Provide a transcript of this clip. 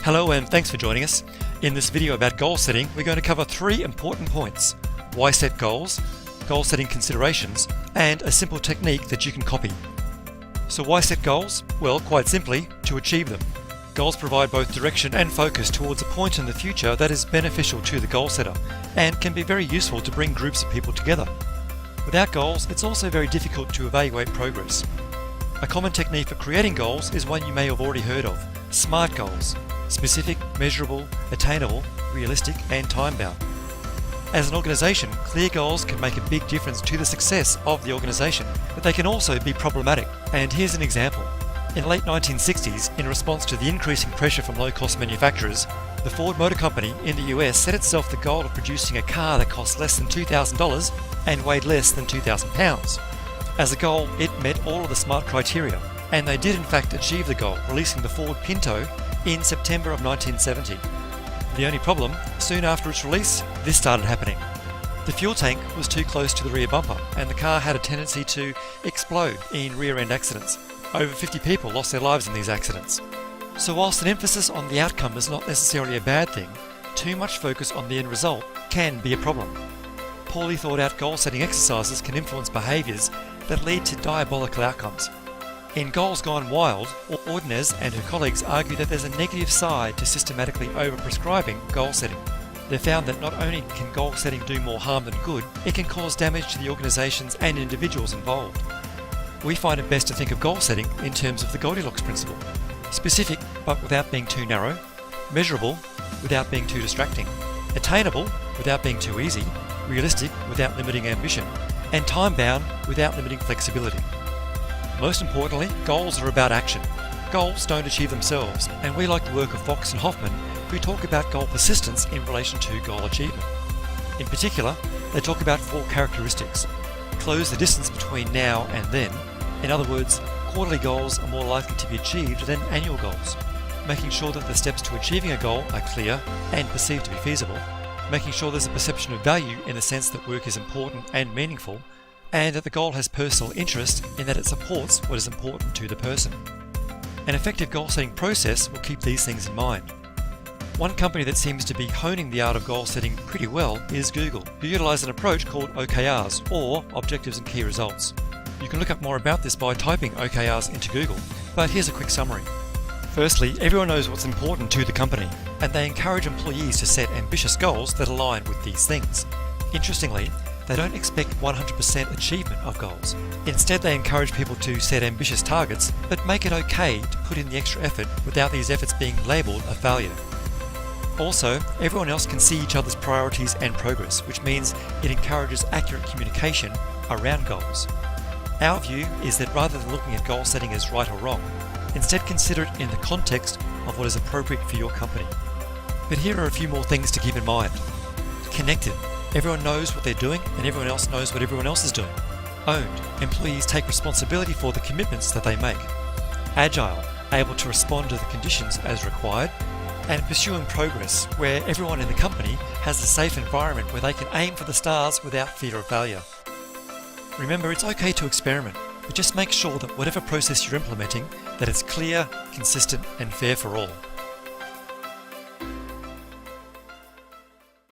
Hello and thanks for joining us. In this video about goal setting, we're going to cover 3 important points: why set goals, goal setting considerations, and a simple technique that you can copy. So why set goals? Well, quite simply, to achieve them. Goals provide both direction and focus towards a point in the future that is beneficial to the goal setter and can be very useful to bring groups of people together. Without goals, it's also very difficult to evaluate progress. A common technique for creating goals is one you may have already heard of: SMART goals: specific, measurable, attainable, realistic, and time-bound. As an organisation, clear goals can make a big difference to the success of the organisation, but they can also be problematic. And here's an example. In the late 1960s, in response to the increasing pressure from low-cost manufacturers, the Ford Motor Company in the US set itself the goal of producing a car that cost less than $2,000 and weighed less than 2,000 pounds. As a goal, it met all of the SMART criteria, and they did in fact achieve the goal, releasing the Ford Pinto in September of 1970. The only problem, soon after its release, this started happening. The fuel tank was too close to the rear bumper, and the car had a tendency to explode in rear-end accidents. Over 50 people lost their lives in these accidents. So whilst an emphasis on the outcome is not necessarily a bad thing, too much focus on the end result can be a problem. Poorly thought out goal-setting exercises can influence behaviours that lead to diabolical outcomes. In Goals Gone Wild, Ordonez and her colleagues argue that there's a negative side to systematically over-prescribing goal setting. They've found that not only can goal setting do more harm than good, it can cause damage to the organisations and individuals involved. We find it best to think of goal setting in terms of the Goldilocks principle: specific but without being too narrow, measurable without being too distracting, attainable without being too easy, realistic without limiting ambition, and time-bound without limiting flexibility. Most importantly, goals are about action. Goals don't achieve themselves, and we like the work of Fox and Hoffman, who talk about goal persistence in relation to goal achievement. In particular, they talk about 4 characteristics: close the distance between now and then. In other words, quarterly goals are more likely to be achieved than annual goals. Making sure that the steps to achieving a goal are clear and perceived to be feasible. Making sure there's a perception of value in the sense that work is important and meaningful, and that the goal has personal interest in that it supports what is important to the person. An effective goal-setting process will keep these things in mind. One company that seems to be honing the art of goal setting pretty well is Google, who utilise an approach called OKRs, or Objectives and Key Results. You can look up more about this by typing OKRs into Google, but here's a quick summary. Firstly, everyone knows what's important to the company, and they encourage employees to set ambitious goals that align with these things. Interestingly, they don't expect 100% achievement of goals. Instead, they encourage people to set ambitious targets, but make it okay to put in the extra effort without these efforts being labelled a failure. Also, everyone else can see each other's priorities and progress, which means it encourages accurate communication around goals. Our view is that rather than looking at goal setting as right or wrong, instead consider it in the context of what is appropriate for your company. But here are a few more things to keep in mind. Connected. Everyone knows what they're doing and everyone else knows what everyone else is doing. Owned. Employees take responsibility for the commitments that they make. Agile. Able to respond to the conditions as required. And pursuing progress, where everyone in the company has a safe environment where they can aim for the stars without fear of failure. Remember, it's okay to experiment, but just make sure that whatever process you're implementing, that it's clear, consistent, and fair for all.